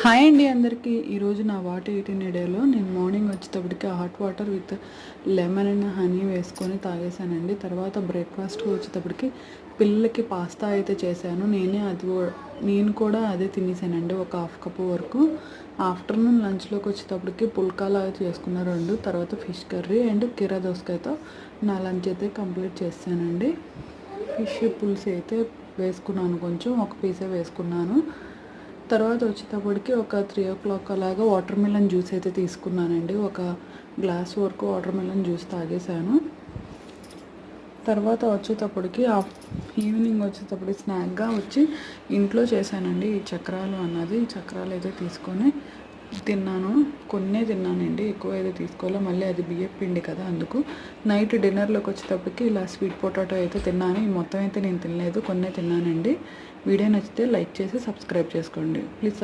Hi అండి అందరికీ. ఈరోజు నా వాట్ ఎయిట్ ఇన్ ఏ డేలో నేను మార్నింగ్ వచ్చేటప్పటికి hot water with lemon and honey వేసుకొని తాగేసానండి. తర్వాత బ్రేక్ఫాస్ట్కి వచ్చేటప్పటికి పిల్లలకి పాస్తా అయితే చేశాను. నేను కూడా అదే తినేసానండి, ఒక హాఫ్ కప్ వరకు. ఆఫ్టర్నూన్ లంచ్లోకి వచ్చేటప్పటికి పుల్కాలాగా చేసుకున్న రెండు, తర్వాత ఫిష్ కర్రీ అండ్ కీరా దోసకాయతో నా లంచ్ అయితే కంప్లీట్ చేశానండి. ఫిష్ పులుసు అయితే వేసుకున్నాను, కొంచెం ఒక పీసే వేసుకున్నాను. తర్వాత వచ్చేటప్పటికి ఒక 3 o'clock అలాగా వాటర్ మిలన్ జ్యూస్ అయితే తీసుకున్నానండి. ఒక గ్లాస్ వరకు వాటర్ మిలన్ జ్యూస్ తాగేసాను. తర్వాత వచ్చేటప్పటికి ఈవినింగ్ వచ్చేటప్పటికి స్నాక్గా వచ్చి ఇంట్లో చేశానండి ఈ చక్రాలు అన్నది. ఈ చక్రాలు అయితే తీసుకొని తిన్నాను. కొన్నే తిన్నానండి, ఎక్కువ అయితే తీసుకోవాలి, మళ్ళీ అది బియ్యం పిండి కదా, అందుకు. నైట్ డిన్నర్లోకి వచ్చేటప్పటికి ఇలా స్వీట్ పొటాటో అయితే తిన్నాను. ఈ మొత్తం అయితే నేను తినలేదు, కొన్నే తిన్నానండి. వీడియో నచ్చితే లైక్ చేసి సబ్స్క్రైబ్ చేసుకోండి ప్లీజ్.